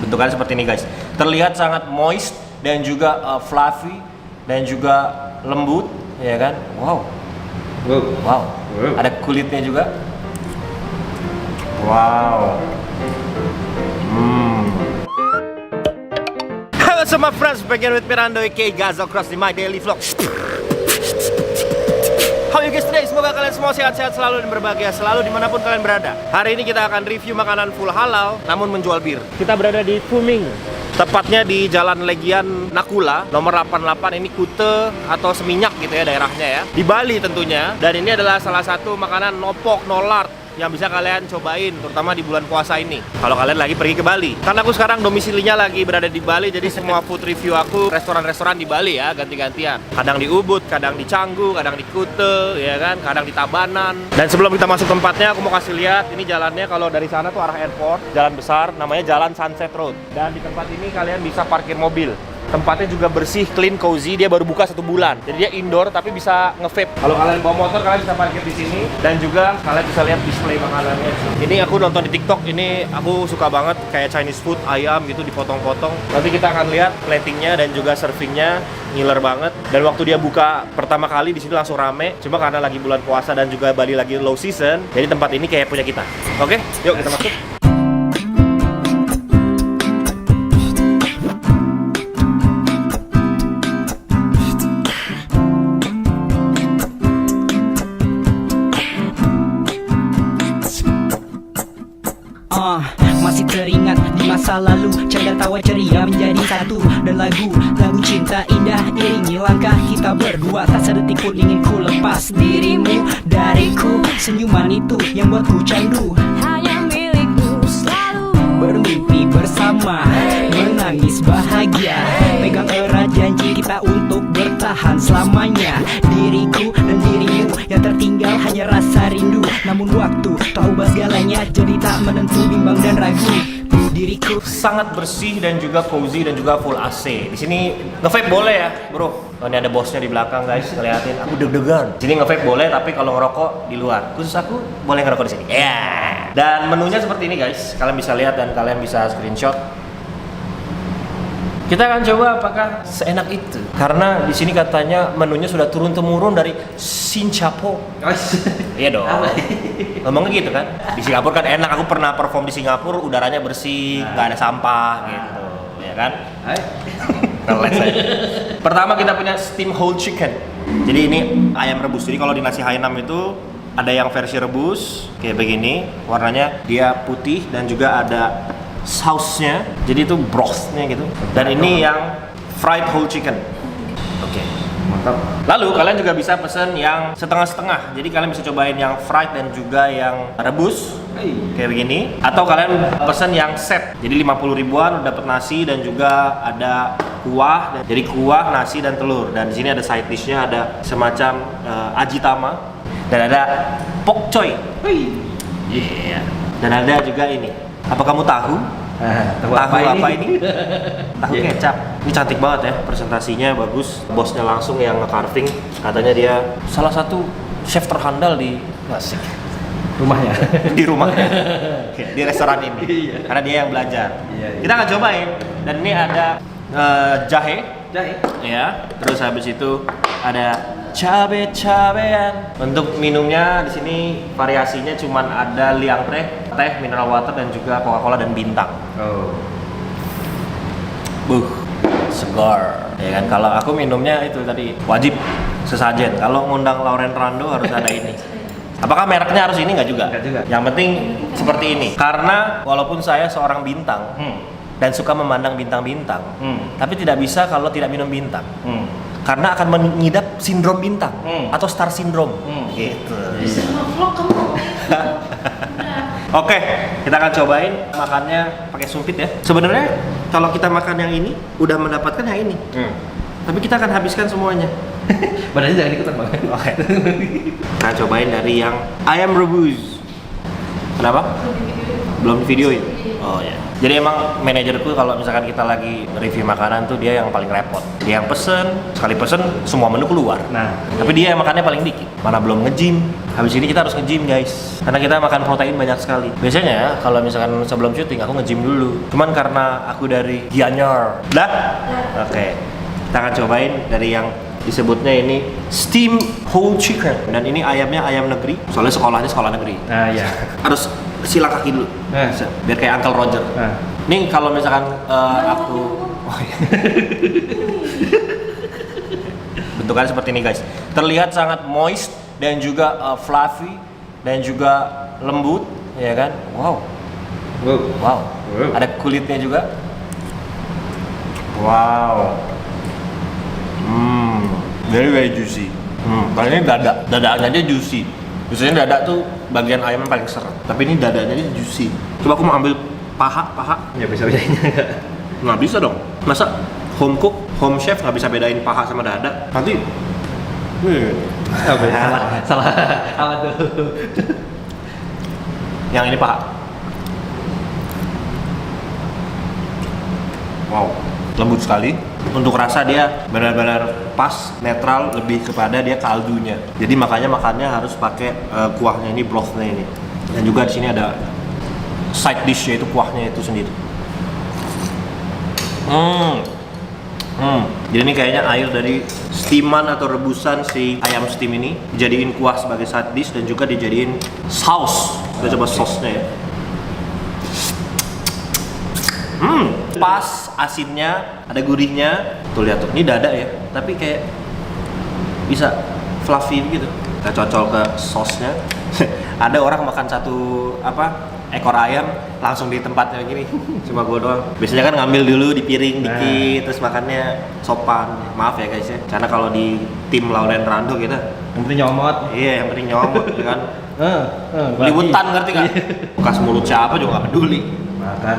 Bentukannya seperti ini guys. Terlihat sangat moist dan juga fluffy dan juga lembut, ya kan? Wow. Ada kulitnya juga. Wow. Halo semua friends, begin with Mirando aka Gazo Cross di My Daily Vlog. How you guys today? Semoga kalian semua sehat-sehat selalu dan berbahagia selalu dimanapun kalian berada. Hari ini kita akan review makanan full halal namun menjual bir. Kita berada di Fuming, tepatnya di Jalan Legian Nakula nomor 88. Ini Kute atau Seminyak gitu ya daerahnya ya, di Bali tentunya. Dan ini adalah salah satu makanan nopok nolart yang bisa kalian cobain, terutama di bulan puasa ini kalau kalian lagi pergi ke Bali. Karena aku sekarang domisilinya lagi berada di Bali, jadi semua food review aku restoran-restoran di Bali ya, ganti-gantian. Kadang di Ubud, kadang di Canggu, kadang di Kute, ya kan, kadang di Tabanan. Dan sebelum kita masuk tempatnya, aku mau kasih lihat ini jalannya. Kalau dari sana tuh arah airport, jalan besar, namanya Jalan Sunset Road. Dan di tempat ini kalian bisa parkir mobil. Tempatnya juga bersih, clean, cozy. Dia baru buka 1 bulan, jadi dia indoor tapi bisa nge-vape. Kalau kalian bawa motor, kalian bisa parkir di sini. Dan juga kalian bisa lihat display makanannya. Ini aku nonton di TikTok. Ini aku suka banget kayak Chinese food, ayam gitu dipotong-potong. Nanti kita akan lihat platingnya dan juga servingnya ngiler banget. Dan waktu dia buka pertama kali di sini langsung rame. Cuma karena lagi bulan puasa dan juga Bali lagi low season, jadi tempat ini kayak punya kita. Oke, yuk kita masuk. Masih teringat di masa lalu, canda tawa ceria menjadi satu. Dan lagu cinta indah iringi langkah kita berdua. Tak sedetik pun ingin ku lepas dirimu dariku. Senyuman itu yang buatku candu, hanya milikmu selalu. Bermimpi bersama, menangis bahagia. Pegang erat janji kita untuk bertahan selamanya. Diriku dan dirimu yang tertinggal hanya rasa rindu. Namun waktu tak ubah segalanya, jadi tak menentu, bimbang dan ragu. Diriku Sangat bersih dan juga cozy dan juga full AC. Di sini nge-vape boleh ya, bro. Oh, ini ada bosnya di belakang guys, ngeliatin. Aku deg-degan. Di sini nge-vape boleh, tapi kalau ngerokok di luar. Khusus aku boleh ngerokok di sini. Ya. Yeah. Dan menunya seperti ini guys. Kalian bisa lihat dan kalian bisa screenshot. Kita akan coba apakah seenak itu. Karena di sini katanya menunya sudah turun temurun dari Singapura. Iya dong. Ngomongnya gitu kan. Di Singapura kan enak. Aku pernah perform di Singapura, udaranya bersih, nggak ada sampah gitu, ya kan? Ngeles aja. Pertama kita punya steam whole chicken. Jadi ini ayam rebus. Jadi kalau di nasi Hainam itu ada yang versi rebus kayak begini, warnanya dia putih dan juga ada sausnya, jadi itu brothnya gitu. Dan ini yang fried whole chicken. Oke, mantap. Lalu kalian juga bisa pesen yang setengah-setengah. Jadi kalian bisa cobain yang fried dan juga yang rebus kayak begini. Atau kalian pesen yang set. Jadi 50 ribuan dapat nasi dan juga ada kuah. Jadi kuah, nasi dan telur. Dan di sini ada side dishnya, ada semacam ajitama dan ada pok choy. Yeah. Dan ada juga ini. Apa kamu tahu? Tahu apa ini? Tahu kecap. Ini cantik banget ya, presentasinya bagus. Bosnya langsung yang nge-carving. Katanya dia salah satu chef terhandal di rumahnya. Di rumahnya. Di restoran ini. Karena dia yang belajar. Kita akan cobain. Dan ini ada jahe. Ya. Terus habis itu ada cabe-cabean. Untuk minumnya di sini variasinya cuman ada liang teh, mineral water dan juga Coca-Cola dan bintang. Segar. Ya kan, kalau aku minumnya itu tadi wajib sesajen. Kalau ngundang Lauren Rando harus ada ini. Apakah mereknya harus ini? Nggak juga. Yang penting seperti ini. Karena walaupun saya seorang bintang dan suka memandang bintang-bintang, tapi tidak bisa kalau tidak minum bintang. Karena akan mengidap sindrom bintang atau star syndrome gitu. Oke, kita akan cobain makannya pakai sumpit ya. Sebenarnya kalau kita makan yang ini udah mendapatkan yang ini, tapi kita akan habiskan semuanya. Badannya jangan ikutan bang. Oke. Kita cobain dari yang ayam rebus. Kenapa? Belum videoin? Oh ya. Jadi emang manajerku kalau misalkan kita lagi review makanan tuh dia yang paling repot. Dia yang pesen, sekali pesen semua menu keluar. Nah, Tapi dia yang makannya paling dikit. Mana belum nge-gym. Habis ini kita harus nge-gym guys. Karena kita makan protein banyak sekali. Biasanya kalau misalkan sebelum syuting aku nge-gym dulu. Cuman karena aku dari Gianyar. Dah? Oke. Kita akan cobain dari yang disebutnya ini steam whole chicken. Dan ini ayamnya ayam negeri. Soalnya sekolahnya sekolah negeri. nah ya. Harus sila kaki dulu. Nah. Biar kayak Uncle Roger. Nah. Nih kalau misalkan aku bentukannya seperti ini guys. Terlihat sangat moist dan juga fluffy dan juga lembut, ya kan? Wow. Wow. Wow. Wow. Ada kulitnya juga. Wow. Very juicy. Kalau ini dadaannya aja juicy. Biasanya dada tuh bagian ayam yang paling seret. Tapi ini dadanya aja juicy. Coba aku mau ambil paha. Ya bisa bedainnya nggak? Nggak bisa dong. Masa home cook, home chef nggak bisa bedain paha sama dada? Nanti, Apa ya? Salah. Apa tuh? yang ini paha. Wow, lembut sekali. Untuk rasa dia benar-benar pas, netral, lebih kepada dia kaldunya. Jadi makanya makannya harus pakai kuahnya ini, brothnya ini. Dan juga di sini ada side dish yaitu kuahnya itu sendiri. Jadi ini kayaknya air dari steaman atau rebusan si ayam steam ini dijadiin kuah sebagai side dish dan juga dijadiin saus. Kita coba sausnya ya. Pas asinnya, ada gurihnya. Tuh lihat tuh, ini dada ya, tapi kayak bisa fluffy gitu. Kita cocol ke sausnya. Ada orang makan satu ekor ayam langsung di tempatnya gini. Cuma gue doang. Biasanya kan ngambil dulu di piring dikit, terus makannya sopan. Maaf ya guys ya, karena kalau di tim Lauren Rando kita Yang penting nyomot. iya yang penting nyomot ya kan. Bagi. Liwetan ngerti gak? Bekas mulut siapa juga gak peduli. Makan.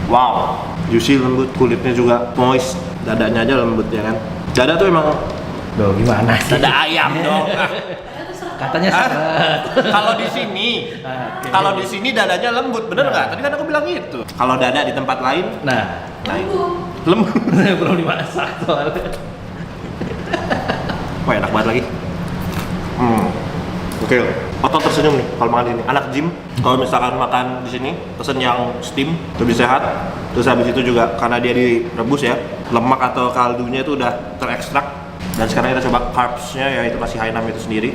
Wow, juicy, lembut, kulitnya juga moist, dadanya aja lembut ya kan. Dada tuh emang Duh, gimana sih? dada ayam dong. Katanya seret. Kalau di sini, Oke. kalau di sini dadanya lembut, bener nggak? Tadi kan aku bilang gitu. Kalau dada di tempat lain, Nah, lembut. belum dimasak soalnya. Wah enak banget lagi. Oke, otot tersenyum nih kalau makan ini. Anak gym, kalau misalkan makan di sini, pesen yang steam, lebih sehat. Terus habis itu juga karena dia direbus ya, lemak atau kaldunya itu udah terekstrak. Dan sekarang kita coba carbs-nya, yaitu nasi Hainam itu sendiri.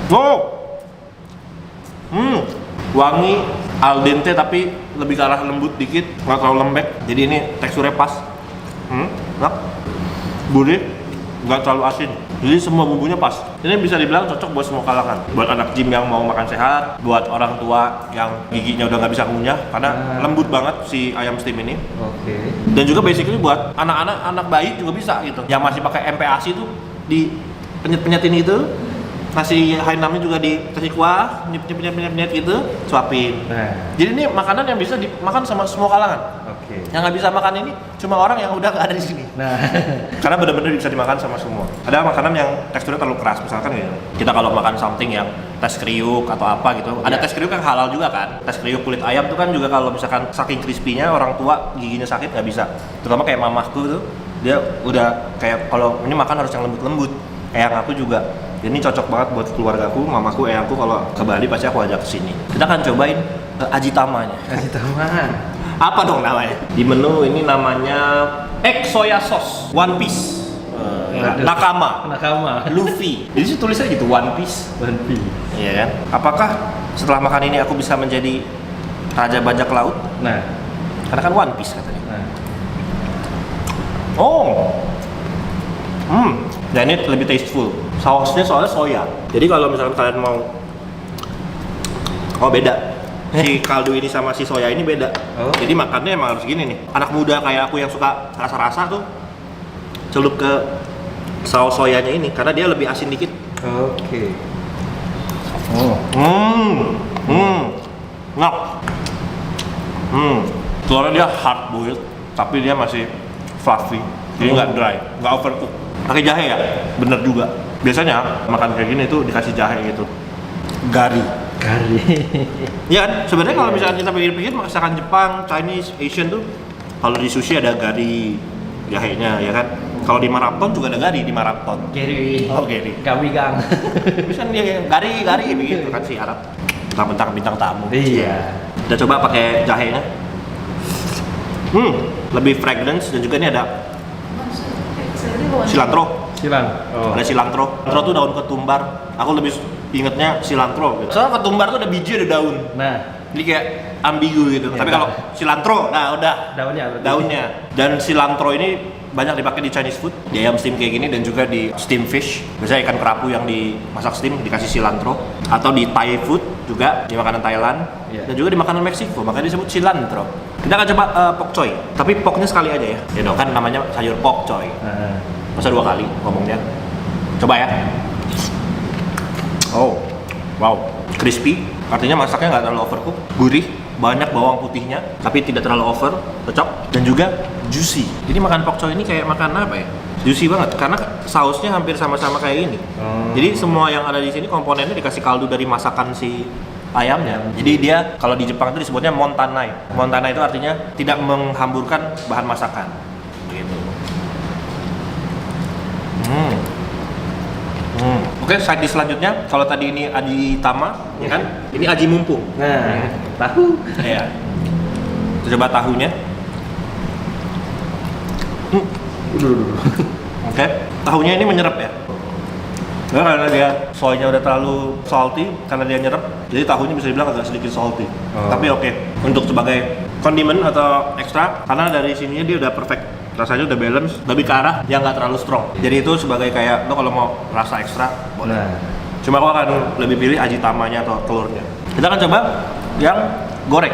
Wow, wangi, al dente tapi lebih ke arah lembut dikit, nggak terlalu lembek. Jadi ini teksturnya pas. Enak, gurih, nggak terlalu asin. Jadi semua bumbunya pas. Ini bisa dibilang cocok buat semua kalangan. Buat anak gym yang mau makan sehat, buat orang tua yang giginya udah nggak bisa ngunyah, karena lembut banget si ayam steam ini. Oke. Dan juga basically buat anak-anak, anak bayi juga bisa gitu. Yang masih pakai MPASI tuh di penyet-penyetin itu. Nasi Hainamnya juga dikasih kuah, penyet gitu, suapin. Nah, Jadi ini makanan yang bisa dimakan sama semua kalangan. oke. Yang nggak bisa makan ini cuma orang yang udah nggak ada di sini. Nah, Karena benar-benar bisa dimakan sama semua. Ada makanan yang teksturnya terlalu keras, misalkan ya. Kita kalau makan something yang tes kriuk atau apa gitu. Ada tes kriuk yang halal juga kan. Tes kriuk kulit ayam tuh kan juga kalau misalkan saking crispy-nya orang tua giginya sakit nggak bisa. Terutama kayak mamahku tuh, dia udah kayak kalau ini makan harus yang lembut-lembut. Eyang aku juga. Ini cocok banget buat keluargaku, mamaku, eyangku kalau ke Bali pasti aku ajak ke sini. Kita akan cobain ajitamanya. kasih tahuan. Apa dong namanya? Di menu ini namanya egg soya sauce, One Piece, Nakama, Luffy. Jadi sih tulisnya gitu One Piece. One Piece. Iya kan? Apakah setelah makan ini aku bisa menjadi raja bajak laut? Nah, Karena kan One Piece katanya. nah. Oh, dan ini lebih tasteful. Sausnya soalnya soya. Jadi kalau misalkan kalian mau, oh beda. Si kaldu ini sama si soya ini beda. Oh. Jadi makannya emang harus gini nih. Anak muda kayak aku yang suka rasa-rasa tuh celup ke saus soyanya ini karena dia lebih asin dikit. Oke. Enak. Telurnya dia hard boiled, tapi dia masih fluffy. Jadi nggak dry, nggak overcook. Pakai jahe ya? Bener juga. Biasanya makan kayak gini tuh dikasih jahe gitu. gari. Kari. Ya kan, sebenarnya kalau misalkan kita pikir-pikir masakan Jepang, Chinese, Asian tuh kalau di sushi ada gari jahenya ya kan. Kalau di Marapton juga ada gari di Marapton. Gary. Oh, gari. Gawi gang. Bisa dia gari begitu kan si Arab. Mentang-mentang bintang tamu. Iya. Kita coba pakai jahenya. Lebih fragrance dan juga ini ada cilantro. Silang. Oh. Ada cilantro. Cilantro tuh daun ketumbar. Aku lebih ingetnya cilantro gitu. Soalnya ketumbar tuh ada biji ada daun. Nah, Ini kayak ambigu gitu. Iya, Tapi nah. kalau cilantro, nah udah daunnya. berarti. daunnya. Dan cilantro ini banyak dipakai di Chinese food, di ayam steam kayak gini dan juga di steam fish. Biasanya ikan kerapu yang dimasak steam dikasih cilantro, atau di Thai food juga di makanan Thailand, Iya. dan juga di makanan Meksiko, makanya disebut cilantro. Kita akan coba pok choy, tapi poknya sekali aja ya. Ya dong, kan namanya sayur pok choy. Nah. Masa 2 kali ngomongnya. Coba ya. Oh, wow, crispy. Artinya masaknya nggak terlalu overcook, gurih, banyak bawang putihnya, tapi tidak terlalu over, cocok, dan juga juicy. Jadi makan pok choy ini kayak makan apa ya? Juicy banget, karena sausnya hampir sama-sama kayak ini. Jadi semua yang ada di sini komponennya dikasih kaldu dari masakan si ayamnya. Jadi dia kalau di Jepang itu disebutnya montanai. Montanai itu artinya tidak menghamburkan bahan masakan. Gitu. Oke, side dish selanjutnya, kalau tadi ini aji tama, ya kan? Ini aji mumpung. Nah, tahu. Iya. Kita coba tahunya. Oke, tahunya ini menyerap ya. Nah, karena dia soynya udah terlalu salty, karena dia nyerap, jadi tahunya bisa dibilang agak sedikit salty. Tapi oke, untuk sebagai kondimen atau ekstra, karena dari sininya dia udah perfect. Rasanya udah balance, lebih ke arah yang nggak terlalu strong. Jadi itu sebagai kayak lo kalau mau rasa ekstra boleh. Nah. Cuma aku akan lebih pilih aji tamanya atau telurnya. Kita akan coba yang goreng,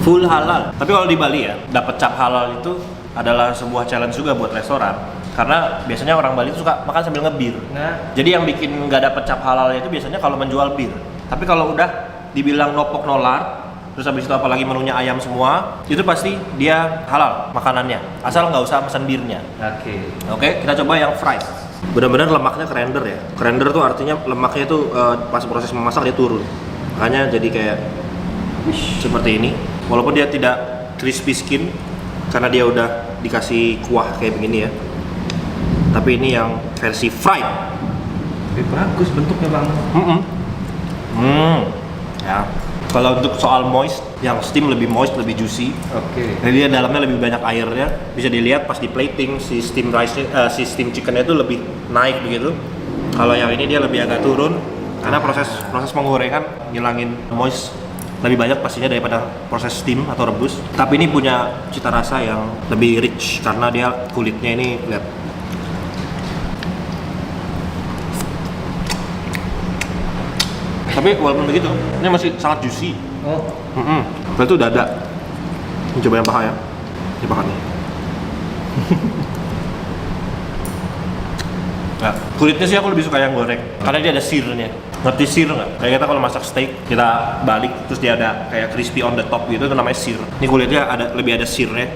full halal. Tapi kalau di Bali ya, dapat cap halal itu adalah sebuah challenge juga buat restoran. Karena biasanya orang Bali itu suka makan sambil ngebir. Nah. Jadi yang bikin nggak dapet cap halal itu biasanya kalau menjual bir. Tapi kalau udah dibilang nopok nolar, terus habis itu apalagi menunya ayam semua, itu pasti dia halal makanannya. Asal nggak usah pesan birnya. Oke. Oke, kita coba yang fried. Benar-benar lemaknya kerender ya. Kerender tuh artinya lemaknya itu pas proses memasak dia turun. Makanya jadi kayak seperti ini. Walaupun dia tidak crispy skin karena dia udah dikasih kuah kayak begini ya. Tapi ini yang versi fried. Tapi bagus bentuknya bang. Ya. Kalau untuk soal moist, yang steam lebih moist, lebih juicy. Oke. Jadi dia dalamnya lebih banyak airnya. Bisa dilihat pas di plating si steam rice, si steam chickennya itu lebih naik begitu. Kalau yang ini dia lebih agak turun karena proses penggorengan ngilangin moist lebih banyak pastinya daripada proses steam atau rebus. Tapi ini punya cita rasa yang lebih rich karena dia kulitnya ini lihat. Tapi walaupun begitu, ini masih sangat juicy. Oh. Itu dada. Ini coba yang paha ya. Ini pahanya. Nah, kulitnya sih aku lebih suka yang goreng karena dia ada sear-nya. Ngerti sear nggak? Kayak kita kalau masak steak, kita balik terus dia ada kayak crispy on the top gitu, itu namanya sear. Ini kulitnya lebih ada sear-nya.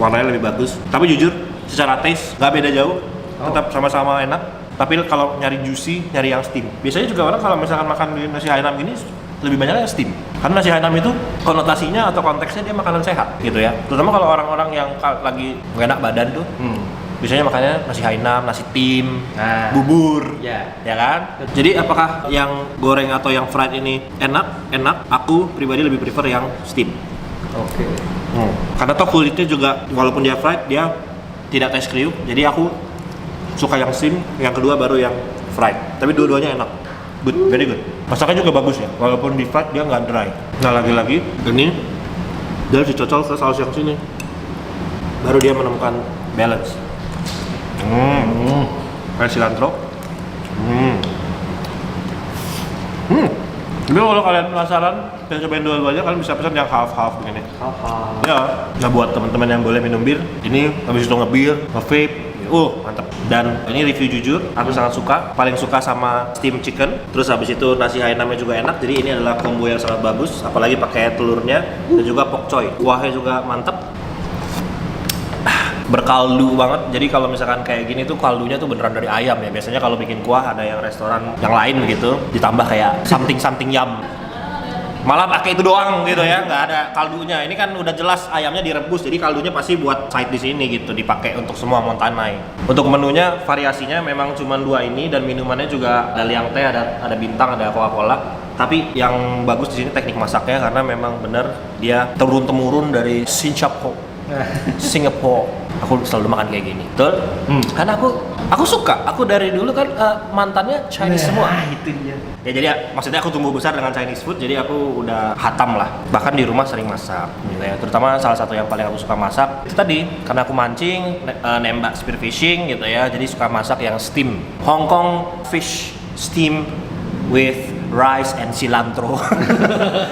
Warnanya lebih bagus. Tapi jujur, secara taste nggak beda jauh. Tetap sama-sama enak. Tapi kalau nyari juicy, nyari yang steam. Biasanya juga orang kalau misalkan makan nasi Hainam gini lebih banyak yang steam. Karena nasi Hainam itu konotasinya atau konteksnya dia makanan sehat gitu ya. Terutama kalau orang-orang yang lagi nggak enak badan tuh, biasanya makannya nasi Hainam, nasi tim, bubur, Ya. ya kan? Jadi apakah yang goreng atau yang fried ini enak? Enak. Aku pribadi lebih prefer yang steam. Oke. Karena toh kulitnya juga walaupun dia fried dia tidak taste kriuk. Jadi aku suka yang steam, yang kedua baru yang fried. Tapi dua-duanya enak, good, very good. Masaknya juga bagus ya, walaupun di fried dia nggak dry. Nah lagi-lagi ini dia harus dicocol ke saus yang sini, baru dia menemukan balance. Kayak cilantro. Tapi kalau kalian penasaran dan cobain dua-duanya, kalian bisa pesan yang half-half begini. Halal. Ya, nah buat teman-teman yang boleh minum bir, ini habis itu nge-beer, nge-vape, mantap. Dan ini review jujur, aku sangat suka. Paling suka sama steam chicken. Terus habis itu nasi Hainamnya juga enak. Jadi ini adalah combo yang sangat bagus. Apalagi pakai telurnya dan juga pok choy. Kuahnya juga mantap. berkaldu banget. Jadi kalau misalkan kayak gini tuh kaldunya tuh beneran dari ayam ya. Biasanya kalau bikin kuah ada yang restoran yang lain begitu ditambah kayak something yum. Malah pakai itu doang gitu ya, nggak ada kaldunya. Ini kan udah jelas ayamnya direbus, jadi kaldunya pasti buat side di sini gitu, dipakai untuk semua montanai. Untuk menunya variasinya memang cuma 2 ini dan minumannya juga ada liang teh, ada bintang, ada Coca-Cola. Tapi yang bagus di sini teknik masaknya karena memang bener dia turun temurun dari Singapore. Aku selalu makan kayak gini, betul? Karena aku suka. Aku dari dulu kan mantannya Chinese semua. Itu dia. Ya jadi maksudnya aku tumbuh besar dengan Chinese food, jadi aku udah hatam lah. Bahkan di rumah sering masak gitu ya. Terutama salah satu yang paling aku suka masak itu tadi karena aku mancing, nembak spearfishing gitu ya. Jadi suka masak yang steam. Hong Kong fish steam with rice and cilantro.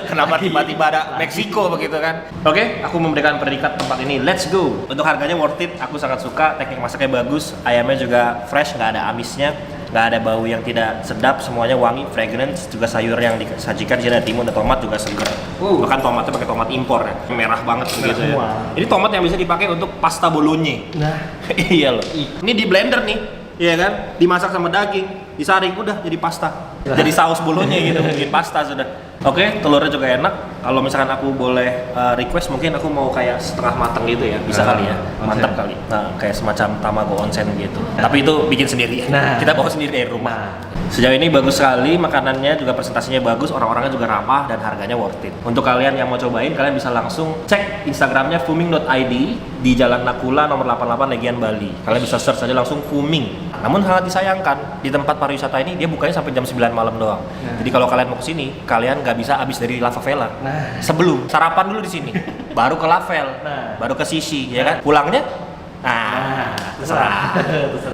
Kenapa tiba-tiba ada Meksiko begitu kan? Oke, aku memberikan predikat tempat ini. Let's go. Untuk harganya worth it, aku sangat suka. Teknik masaknya bagus, ayamnya juga fresh, nggak ada amisnya, nggak ada bau yang tidak sedap, semuanya wangi, fragrance. Juga sayur yang disajikan di sini ada timun dan tomat juga segar. Bahkan tomatnya pakai tomat impor ya, merah banget begitu ya. Ini tomat yang bisa dipakai untuk pasta bolognese. Nah, Iya loh. Ini di blender nih. Iya kan, dimasak sama daging, disaring, udah jadi pasta, jadi saus bolonya gitu, bikin pasta sudah. Oke, telurnya juga enak. Kalau misalkan aku boleh request, mungkin aku mau kayak setengah matang gitu ya, bisa kali ya, mantap kali. Nah, kayak semacam tamago onsen gitu. Tapi itu bikin sendiri. Nah. Kita bawa sendiri dari rumah. Sejauh ini bagus sekali, makanannya juga presentasinya bagus, orang-orangnya juga ramah dan harganya worth it. Untuk kalian yang mau cobain, kalian bisa langsung cek Instagramnya fuming.id di Jalan Nakula nomor 88 Legian Bali. Kalian bisa search aja langsung Fuming. Namun sangat disayangkan, di tempat pariwisata ini dia bukanya sampai jam 9 malam doang. Jadi kalau kalian mau kesini, kalian nggak bisa habis dari Lava Vela. Sebelum sarapan dulu di sini, baru ke Lavel, baru ke Sisi, ya kan? Pulangnya terserah.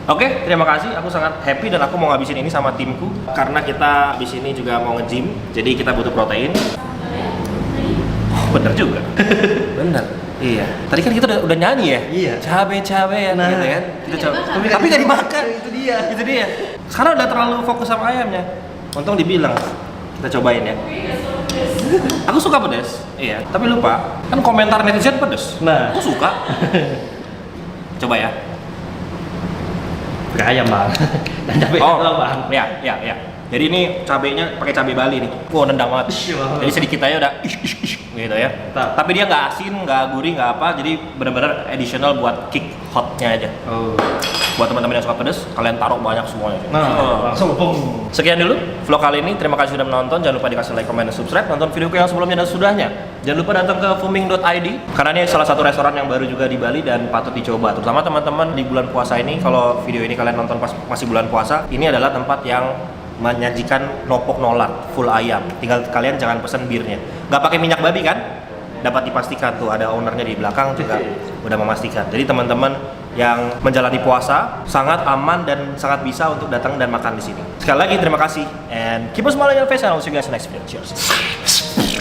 Oke, terima kasih. Aku sangat happy dan aku mau ngabisin ini sama timku karena kita habis ini juga mau nge-gym. Jadi kita butuh protein. Bener juga. Bener. Iya. Tadi kan kita udah nyanyi ya. Iya. Cabe-cabe ya, gitu kan. Kita coba. Tapi nggak dimakan. Itu dia. Itu dia. Sekarang udah terlalu fokus sama ayamnya. Untung dibilang. Kita cobain ya. Aku suka pedas. Iya. Tapi lupa. Kan komentar netizen pedas. Nah. Aku suka. Coba ya. Pakai ayam bang. Dan cabai doang bang. Ya. Jadi ini cabenya pakai cabai Bali nih. Wah, nendang banget. Jadi sedikit aja udah gitu ya. Tapi dia nggak asin, nggak gurih, nggak apa. Jadi benar-benar additional buat kick hotnya aja. Buat teman-teman yang suka pedas, kalian taruh banyak semuanya. Langsung pung. Sekian dulu vlog kali ini. Terima kasih sudah menonton. Jangan lupa dikasih like, comment, dan subscribe. Nonton videoku yang sebelumnya dan sudahnya. Jangan lupa datang ke fuming.id karena ini salah satu restoran yang baru juga di Bali dan patut dicoba. Terutama teman-teman di bulan puasa ini. Kalau video ini kalian nonton pas masih bulan puasa, ini adalah tempat yang menyajikan nopok nolat full ayam. Tinggal kalian jangan pesen birnya. Nggak pakai minyak babi kan? Dapat dipastikan tuh ada ownernya di belakang juga udah memastikan. Jadi teman-teman yang menjalani puasa sangat aman dan sangat bisa untuk datang dan makan di sini. Sekali lagi terima kasih and keep a smile on your face and I'll see you guys in the next video. Cheers.